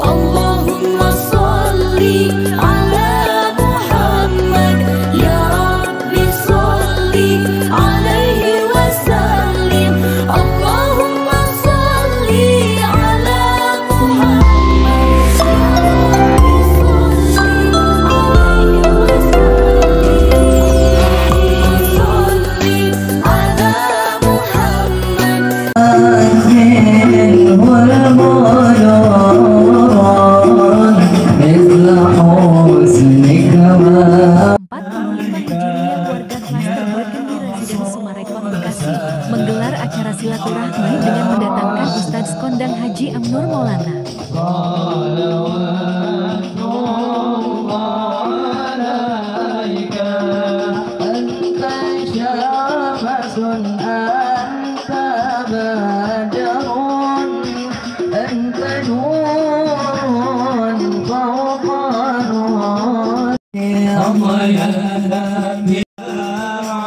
Allahumma sholli ala Muhammad, ya Rabbi sholli alaihi wasallim. Allahumma sholli ala Muhammad, ya Rabbi sholli alaihi wasallim. Sholli ala menggelar acara silaturahmi dengan mendatangkan Ustadz Kondang Haji Amnur Maulana.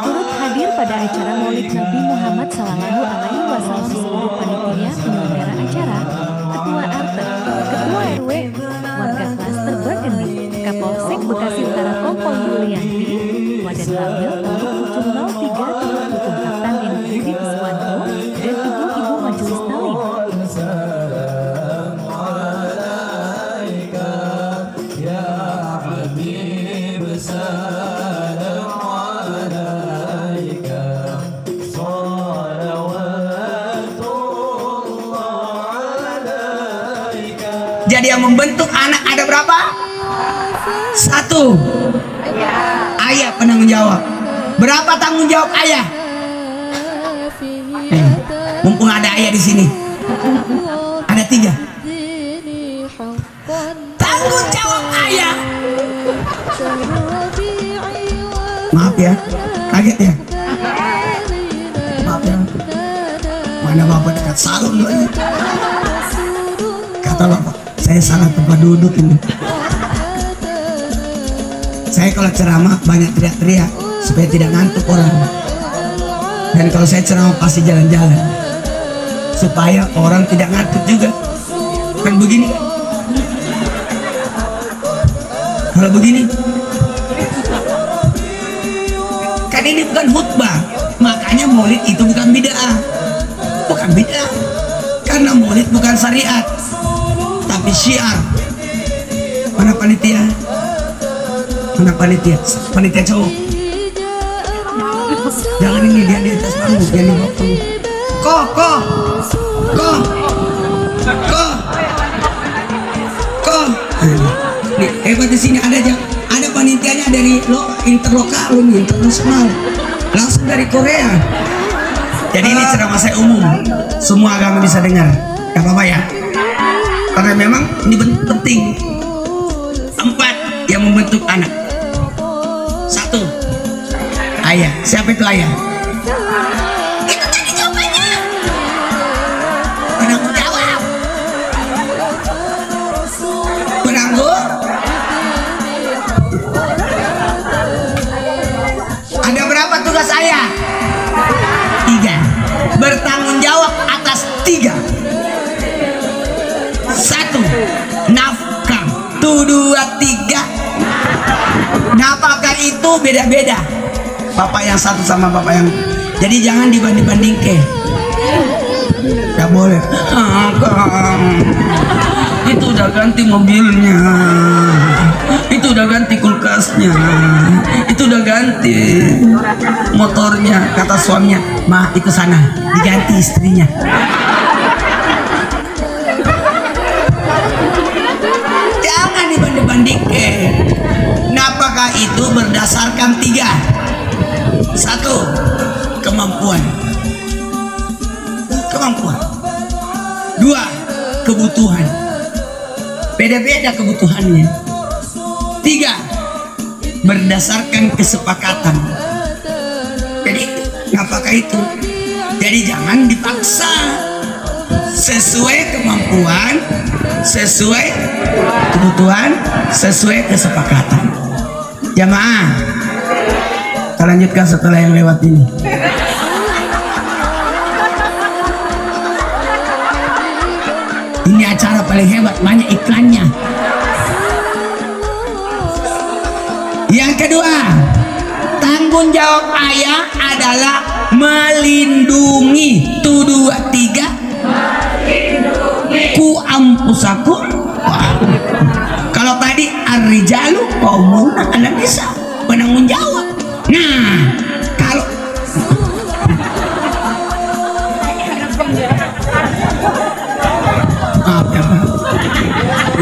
Turut hadir pada acara Maulid Nabi Muhammad Sallallahu Alaihi Wasallam seluruh panitia penyelenggara acara, ketua RT, ketua RW, warga klaster Burgundy, Kapolsek Bekasi Utara Kompol Yulianti, Wadan Lambil Teluk Pucung 03 Teluk Pucung Kapten Indri Iswanto, dan ibu-ibu majelis talim. Jadi yang membentuk anak ada berapa? Satu. Ayah penanggung jawab. Berapa tanggung jawab ayah? Mumpung ada ayah di sini. Ada 3. Tanggung jawab ayah. Maaf ya, kaget ya. Maaf ya. Mana bapak dekat salon lagi. Kata bapak, saya salah tempat duduk ini. Saya kalau ceramah banyak teriak-teriak supaya tidak ngantuk orang. Dan kalau saya ceramah pasti jalan-jalan supaya orang tidak ngantuk juga. Kan begini kan? Kalau begini kan ini bukan khutbah. Makanya maulid itu bukan bid'ah. Bukan bid'ah. Karena maulid bukan syariat, tapi syiar. Mana panitia? Mana panitia? Panitia cowok. Jangan ini, dia di atas panggung, dia di bawah panggung. Ko. Nih, hebat di sini ada panitianya dari interlokal, internasional, langsung dari Korea. Jadi ini ceramah saya umum, semua agama bisa dengar, gak apa-apa ya. Karena memang ini penting. 4 yang membentuk anak. 1 ayah. Siapa itu ayah? Itu tadi jawabannya. Penanggung jawab. Penanggung. Ada berapa tugas ayah? 3. Bertanggung jawab atas 3. 1 nafkah. 2, 3. Nafkah itu beda-beda. Bapak yang satu sama bapak yang. Jadi jangan dibanding-bandingke. Gak boleh. Itu udah ganti mobilnya. Itu udah ganti kulkasnya. Itu udah ganti motornya. Kata suaminya, "Ma, itu sana diganti istrinya." Jangan dibanding-bandingkan. Nafkah itu berdasarkan 3. 1 kemampuan. 2 kebutuhan. Beda-beda kebutuhannya. 3 berdasarkan kesepakatan. Jadi nafkah itu. Jadi jangan dipaksa. Sesuai kemampuan, sesuai kebutuhan, sesuai kesepakatan. Jamaah, kita lanjutkan setelah yang lewat ini. Ini acara paling hebat, banyak iklannya. Yang kedua, tanggung jawab ayah adalah melindungi. Tu dua tiga. Ku ampusaku. Kalau tadi ar-rijalu qaumuna 'alan nisa, penanggung jawab. Nah, kalau maaf ya Pak,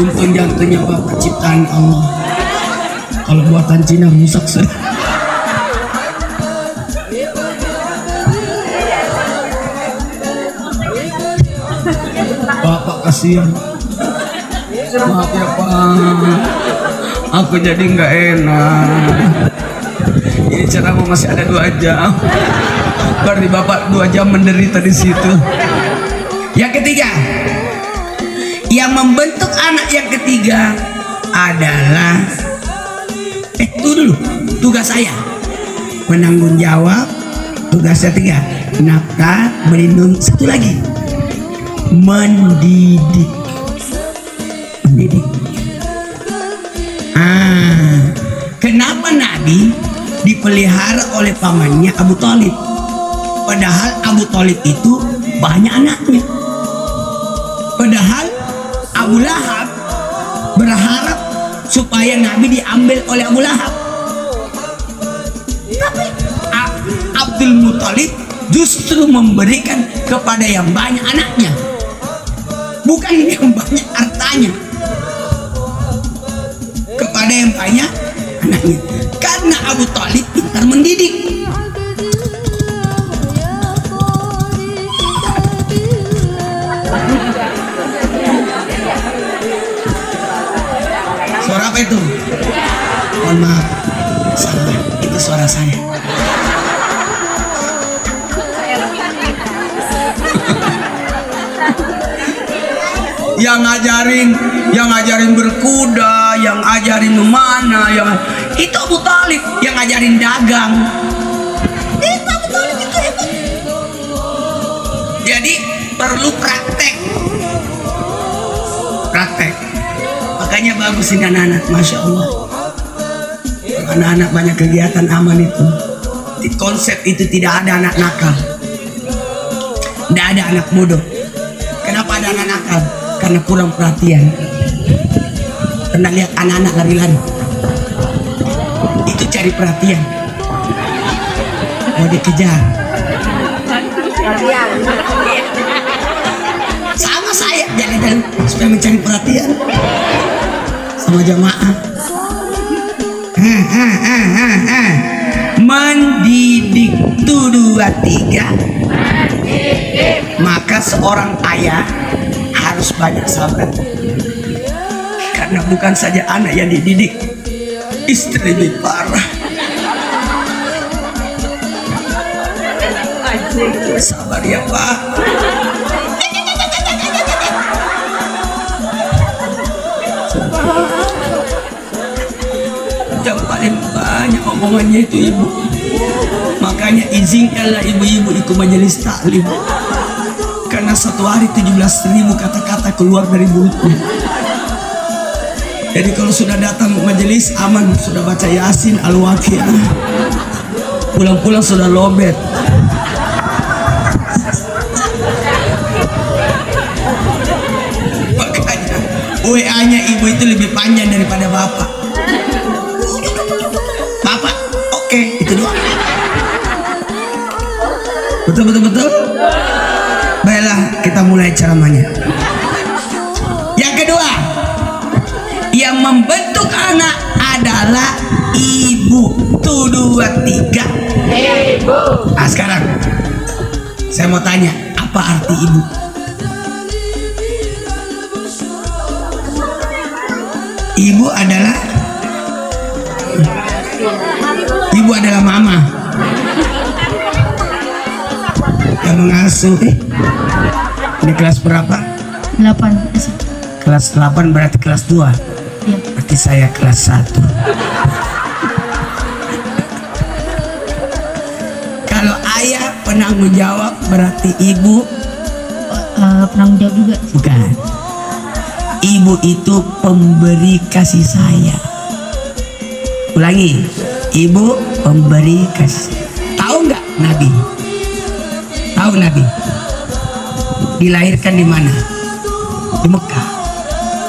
untung jantungnya Bapak ciptaan Allah. Kalau buatan Cina rusak sudah. Bapak kasihan. Maaf ya Pak, aku jadi nggak enak. Ini ceramah masih ada 2 jam. Berarti Bapak 2 jam menderita di situ. Yang ketiga, yang membentuk anak yang ketiga adalah itu dulu tugas saya menanggung jawab. Tugas ketiga nafkah, melindungi. Satu lagi mendidik. Kenapa Nabi dipelihara oleh pamannya Abu Thalib, padahal Abu Thalib itu banyak anaknya? Padahal Abu Lahab berharap supaya Nabi diambil oleh Abu Lahab, tapi Abdul Muthalib justru memberikan kepada yang banyak anaknya, bukan yang banyak hartanya, kepada yang banyak anaknya. Karena Abu Thalib pintar mendidik. Suara apa itu? Mohon maaf, salah, itu suara saya. yang ngajarin berkuda, yang ajarin memanah, yang itu Abu Thalib. Yang ngajarin dagang, itu Abu Thalib. Itu hebat. Jadi perlu praktek. Makanya bagus ini anak-anak, masya Allah. Anak-anak banyak kegiatan aman itu. Di konsep itu tidak ada anak nakal, tidak ada anak bodoh. Kenapa ada anak nakal? Karena kurang perhatian. Pernah lihat anak-anak lari-lari? Itu cari perhatian, mau dikejar. Sama saya jalan-jalan supaya mencari perhatian sama jamaah. Mendidik tu 2 3. Maka seorang ayah harus banyak sabar, karena bukan saja anak yang dididik, istri lebih parah. Sabar ya Pak. Yang paling banyak omongannya itu ibu. Makanya izinkanlah ibu-ibu ikut majelis taklim, karena satu hari 17.000 kata-kata keluar dari mulutnya. Jadi kalau sudah datang majelis aman, sudah baca Yasin, Al-Waqiah, pulang-pulang sudah lobet. Makanya WA-nya ibu itu lebih panjang daripada bapak. Bapak, oke, itu doang. Betul. Baiklah, kita mulai ceramahnya. Yang kedua, yang membentuk anak adalah ibu. Tu 2 3. Ibu. Nah sekarang saya mau tanya, apa arti ibu? Ibu adalah mama yang mengasuh. Ini kelas berapa? 8. Kelas 8 berarti kelas 2. Ya. Berarti saya kelas 1. Kalau ayah penanggung jawab, berarti ibu penanggung jawab juga. bukan. ibu itu pemberi kasih sayang. Ulangi, ibu pemberi kasih. Tahu nggak Nabi? Tahu Nabi? Dilahirkan di mana? Di Mekah,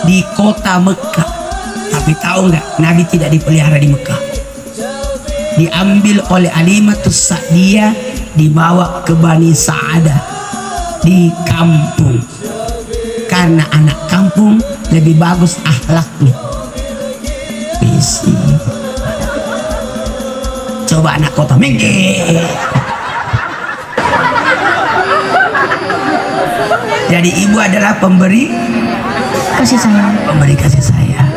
di kota Mekah. Tapi tahu nggak? Nabi tidak dipelihara di Mekah. Diambil oleh Alimatus Sa'diyah, dibawa ke Bani Sa'adah di kampung. Karena anak kampung lebih bagus akhlaknya. Bisi. Coba anak kota mengge. Jadi ibu adalah pemberi Kasih sayang. Pemberi kasih sayang.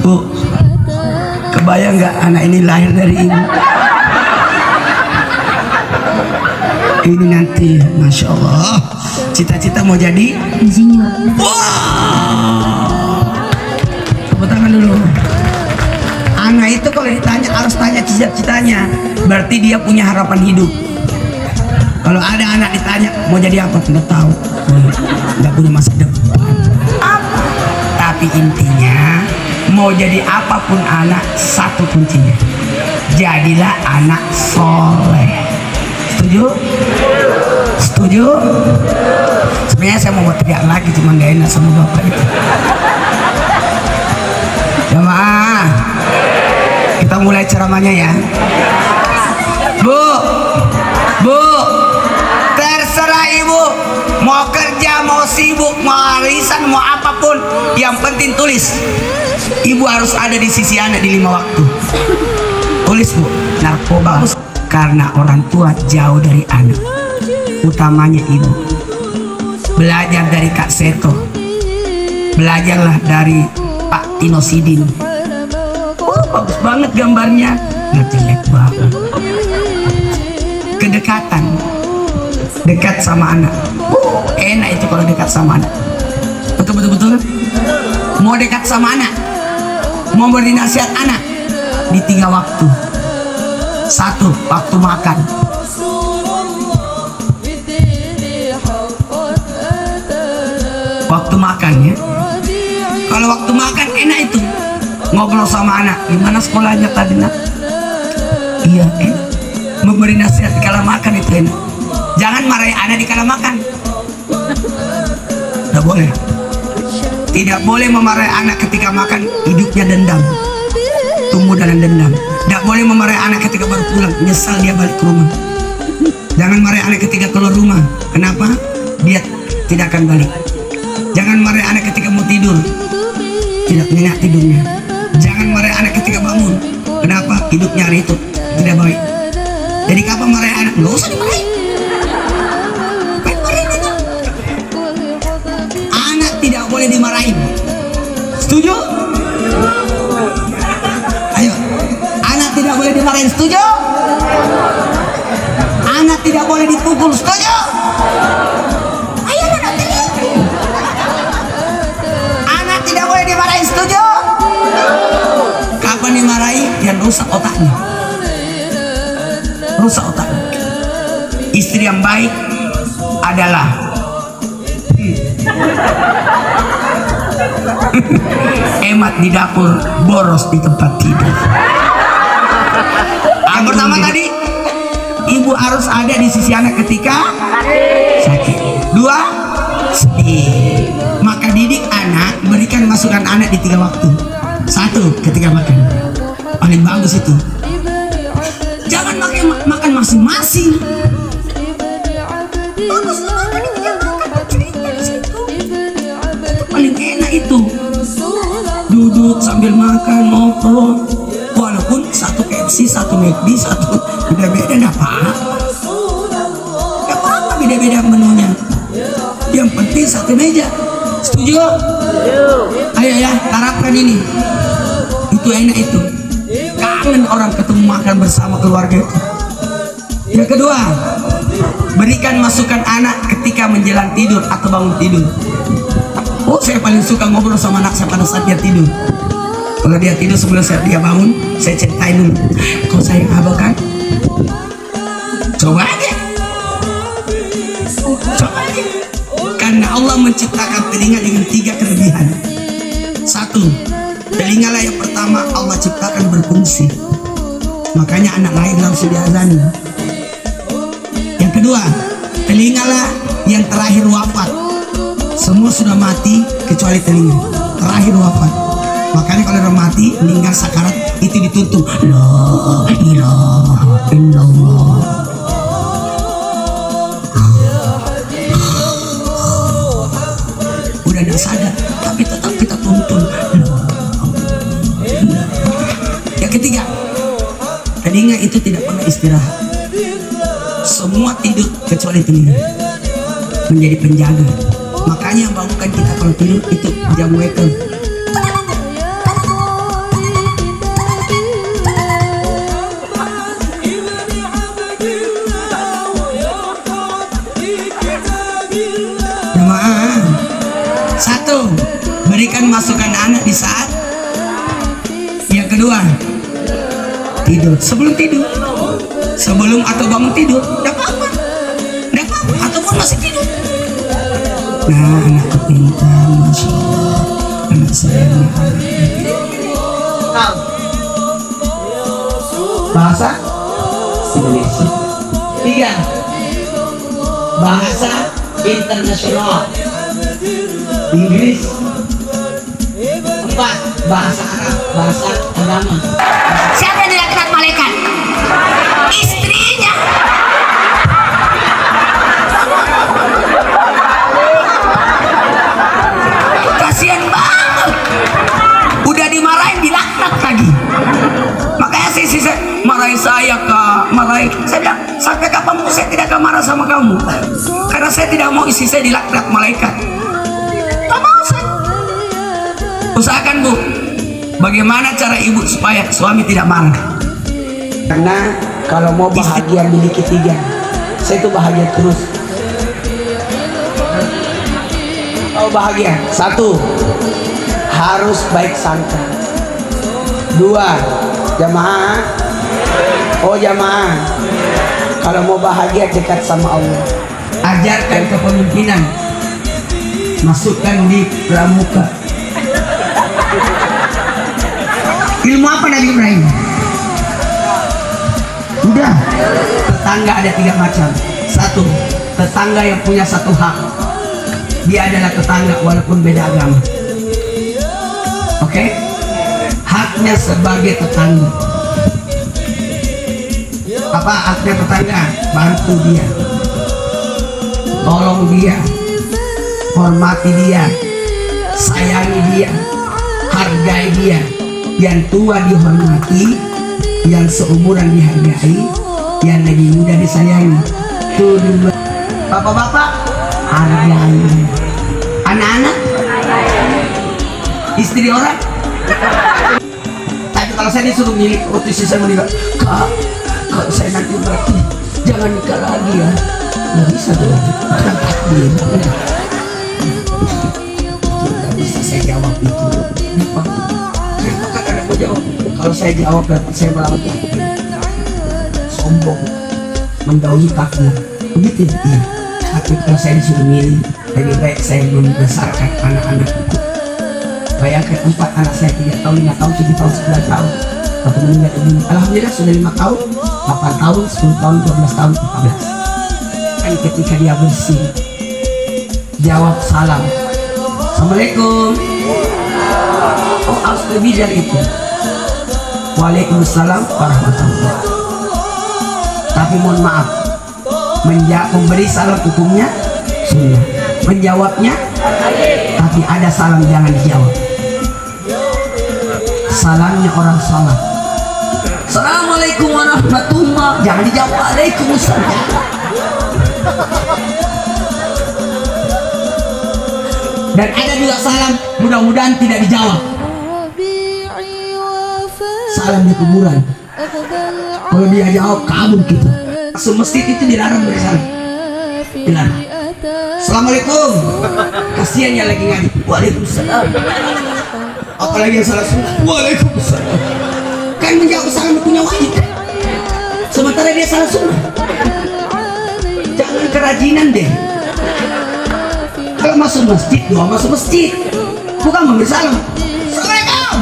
Bu, kebayang nggak anak ini lahir dari ibu? Ini nanti, Masya Allah, cita-cita mau jadi Insinyur. wow. Tepuk tangan dulu. Anak itu kalau ditanya harus tanya cita-citanya, berarti dia punya harapan hidup. Kalau ada anak ditanya mau jadi apa, nggak tahu, nggak punya masa depan. Tapi intinya mau jadi apapun anak, satu kuncinya, jadilah anak soleh. Setuju? Setuju? Sebenarnya saya mau teriak lagi, cuma gak enak sama bapak itu. Jamaah, kita mulai ceramahnya ya. Bu, terserah ibu mau kerja, mau sibuk, mau arisan, mau apapun, yang penting tulis. Ibu harus ada di sisi anak di 5 waktu. Tulis bu, narkoba. Karena orang tua jauh dari anak, utamanya ibu. Belajar dari Kak Seto, belajarlah dari Pak Tino Sidin. Bagus banget gambarnya, nggak jelek banget. Kedekatan, dekat sama anak. Enak itu kalau dekat sama anak. Betul. Mau dekat sama anak, mau beri nasihat anak di 3 waktu. 1, waktu makan. Waktu makan ya. Kalau waktu makan enak itu, ngobrol sama anak. Gimana sekolahnya tadi nak? Iya enak. Memberi nasihat di kala makan itu enak. Jangan marahi anak di kala makan. Tidak boleh. Tidak boleh memarahi anak ketika makan, hidupnya dendam, tumbuh dalam dendam. Tidak boleh memarahi anak ketika baru pulang, nyesal dia balik ke rumah. Jangan marahi anak ketika keluar rumah. Kenapa? Dia tidak akan balik. Jangan marahi anak ketika mau tidur, tidak nyenyak tidurnya. Jangan marahi anak ketika bangun. Kenapa? Hidupnya hari itu tidak baik. Jadi kapan marahi anak? Nggak usah dimarahi. Anak tidak boleh dimarahin. Setuju? Ayo, anak tidak boleh dimarahin. Setuju? Anak tidak boleh dipukul. Setuju? Ayo anak tidak. Anak tidak boleh dimarahin. Setuju? Kapan dimarahi? Yang rusak otaknya. Rusak otaknya. Istri yang baik adalah hemat di dapur, boros di tempat tidur. Yang pertama tadi, ibu harus ada di sisi anak ketika sakit. 2, sedih. Maka didik anak, berikan masukan anak di 3 waktu. 1, ketika makan. Paling bagus itu. Jangan makan masing-masing. Bagus paling enak itu. Duduk sambil makan, ngobrol. Walaupun 1 KFC, 1 McD, 1 beda-beda, enggak apa-apa. Enggak apa-apa beda-beda menunya. Yang penting 1 meja. Setuju? Ayo ya, terapkan ini. Itu enak itu. Kangen orang ketemu makan bersama keluarga itu. Yang kedua, berikan masukan anak ketika menjelang tidur atau bangun tidur. Oh, saya paling suka ngobrol sama anak saya pada saat dia tidur. Kalau dia tidur sebelum dia bangun, saya ceritain dulu. Kau sayang abang kan? Coba aja. Coba aja. Kan Karena Allah menciptakan telinga dengan 3 kelebihan. 1, telingalah yang pertama Allah ciptakan berfungsi, makanya anak lahir langsung diazani. Yang kedua, telingalah yang terakhir wafat. Semua sudah mati kecuali telinga terakhir wafat. Makanya kalau orang mati meninggal sakarat itu ditutup la ilaha illallah. Udah tidak sadar tapi tetap kita tuntun. Yang ketiga, telinga itu tidak pernah istirahat. Semua tidur kecuali telinga, menjadi penjaga. Makanya yang bangunkan kita kalau tidur itu jam waker. Jemaah, 1, berikan masukan anak di saat. Yang kedua, tidur. Sebelum tidur, sebelum atau bangun tidur, tidak apa-apa, tidak apa-apa, ataupun masih tidur. Nah, anak pintar, masya Allah, anak saya ini bahasa Indonesia. 3, bahasa internasional, Inggris. 4, bahasa Arab, bahasa agama. Siapa yang dilaknat malaikat? Istrinya. Kasihan banget. Udah dimarahin dilaknat lagi. Makanya saya marahin saya kak, marahin. Saya bilang sampai kapan pun saya tidak akan marah sama kamu. Karena saya tidak mau istri saya dilaknat malaikat. Tak mau saya. Usahakan bu, bagaimana cara ibu supaya suami tidak marah? Karena kalau mau bahagia miliki 3. Saya itu bahagia terus. Kalau bahagia, 1, harus baik sangka. 2, jamaah. Oh jamaah, kalau mau bahagia dekat sama Allah. Ajarkan kepemimpinan, masukkan di pramuka. Ilmu apa Nabi Ibrahim? Udah. Tetangga ada 3 macam. 1, tetangga yang punya 1 hak. Dia adalah tetangga walaupun beda agama. Oke? Haknya sebagai tetangga. Apa haknya tetangga? Bantu dia, tolong dia, hormati dia, sayangi dia, hargai dia. Yang tua dihormati, yang seumuran dihargai, yang lebih muda disayangi. Tuh, bapak-bapak hargai, anak-anak, istri orang. Tapi kalau saya disuruh milih, waktu istri saya meninggal, kak, kalau saya nanti mati jangan nikah lagi ya. Nggak bisa dong, kan takdir. Nggak bisa saya jawab itu. Kenapa kan ada mau jawab? Kalau saya jawab berarti saya melawan takdir, sombong, mendahului takdir. Begitu ya? Iya. Tapi kalau saya disuruh milih, lebih baik saya membesarkan anak-anak. Bayangkan 4 anak saya, 3 tahun, 5 tahun, 7 tahun, 9 tahun. Satu meninggal ini, alhamdulillah sudah 5 tahun, 8 tahun, 10 tahun, 12 tahun, 14. Kan ketika dia bersih, jawab salam, assalamualaikum. Oh, harus lebih dari itu. Waalaikumsalam warahmatullahi. Tapi mohon maaf, memberi salam hukumnya sunnah, menjawabnya, tapi ada salam jangan dijawab. Salamnya orang salah, assalamualaikum warahmatullahi, jangan dijawab waalaikumsalam. Dan ada juga salam mudah-mudahan tidak dijawab, salam di kuburan. Kalau dia jawab kabur kita. Semestinya itu dilarang bersalam, dilarang. Assalamualaikum, kasihan yang lagi ngaji, waalaikumsalam. Apalagi yang salah sunnah, waalaikumsalam. Kan menjawab salam punya wajib, sementara dia salah sunnah. Jangan kerajinan deh. Kalau masuk masjid, doa masuk masjid, bukan memberi salam. Assalamualaikum.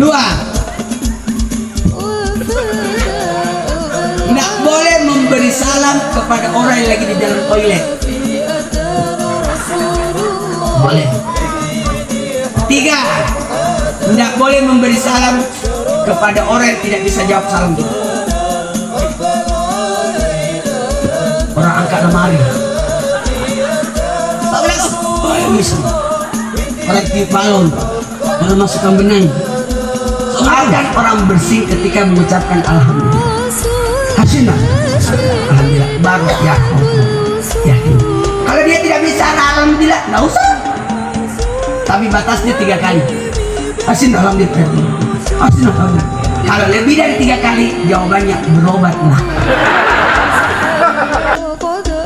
Dua, tidak boleh memberi salam kepada orang yang lagi di dalam toilet. Boleh. Tiga, tidak boleh memberi salam kepada orang yang tidak bisa jawab salam kita. Orang angkat lemari. Assalamualaikum. Waalaikumsalam. Orang tiup balon, orang masukkan benang. Soalkan orang bersih ketika mengucapkan alhamdulillah. Hasilnya alhamdulillah baru ya. Kalau dia tidak bisa alhamdulillah, nggak usah. Tapi batasnya 3 kali. Hasilnya alhamdulillah. Hasilnya alhamdulillah. Kalau lebih dari 3 kali, jawabannya berobatlah.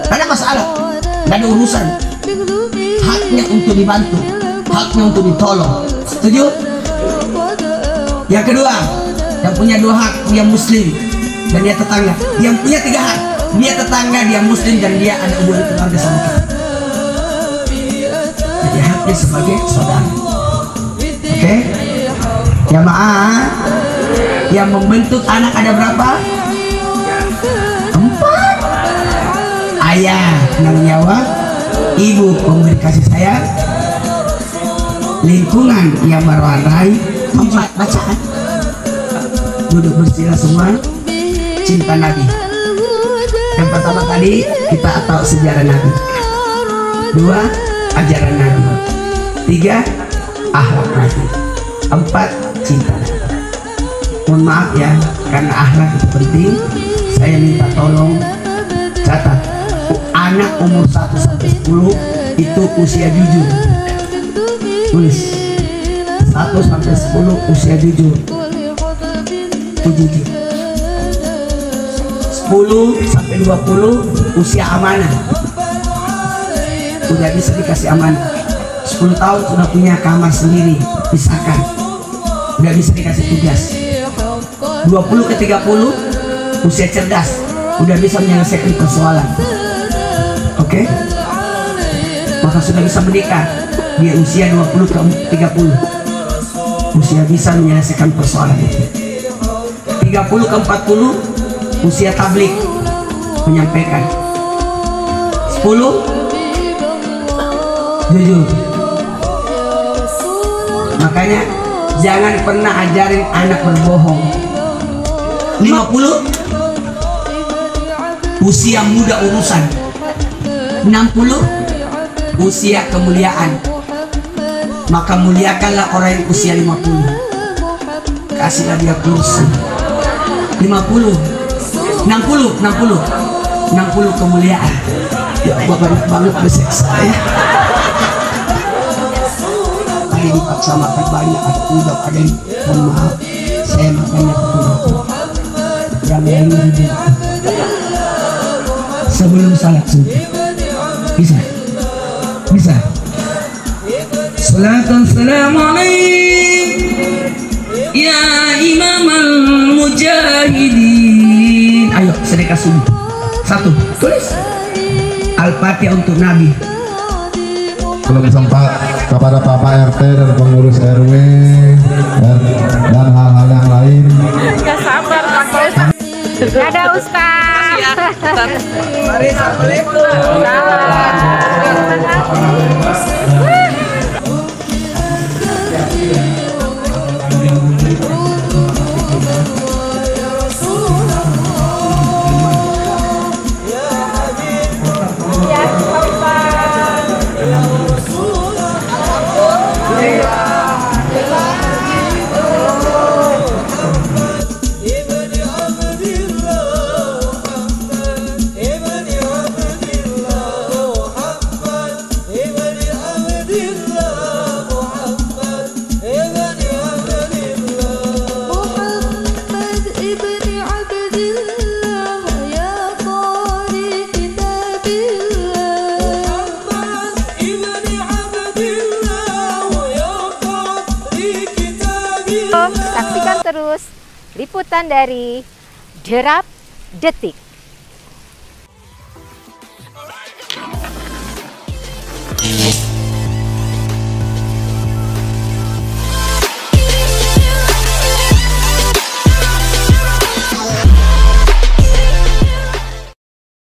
Ada masalah, nggak ada urusan. Haknya untuk dibantu, haknya untuk ditolong. Setuju? Yang kedua, yang punya 2 hak, dia muslim dan dia tetangga. Yang punya 3 hak, dia tetangga, dia muslim dan dia ada hubungan keluarga sama kita. Jadi haknya sebagai saudara. Oke? Jamaah, yang membentuk anak ada berapa? 4. Ayah penanggung jawab, ibu pemberi kasih sayang, lingkungan yang mewarnai. 4 bacaan. Duduk bersila semua. Cinta Nabi. Yang pertama tadi kita tahu sejarah Nabi. 2, ajaran Nabi. 3, akhlak Nabi. 4, cinta Nabi. Mohon maaf ya, karena akhlak itu penting. Saya minta tolong catat. Anak umur 1 sampai 10 itu usia jujur. Tulis 1 sampai 10 usia jujur. 10 sampai 20 usia amanah. Udah bisa dikasih amanah. 10 tahun sudah punya kamar sendiri, pisahkan. Udah bisa dikasih tugas. 20 ke 30 usia cerdas, udah bisa menyelesaikan persoalan. Oke? Maka sudah bisa menikah. Dia usia 20 ke 30 usia bisa menyelesaikan persoalan itu. 30 ke 40 usia tablik, menyampaikan. 10 jujur. Makanya jangan pernah ajarin anak berbohong. 50 usia muda urusan. 60 usia kemuliaan. Maka muliakanlah orang yang usia 50. Kasihlah dia kursi. 50 60 kemuliaan. Ya Allah, banyak banget besek saya. Ada yang dipaksa makan banyak, ada udang, ada yang mohon maaf. Saya makanya ketemu yang lain sebelum salat subuh. Bisa. Salatan salam alaik ya imam al-mujahidin. Ayo sedekah subuh. 1, tulis Al-Fatihah untuk Nabi. Belum sempat kepada Bapak RT dan pengurus RW dan hal-hal yang lain. Gak sabar Pak Ustaz. Ada Ustaz. Mari, assalamualaikum. Saksikan terus liputan dari Derap Detik. Ustaz.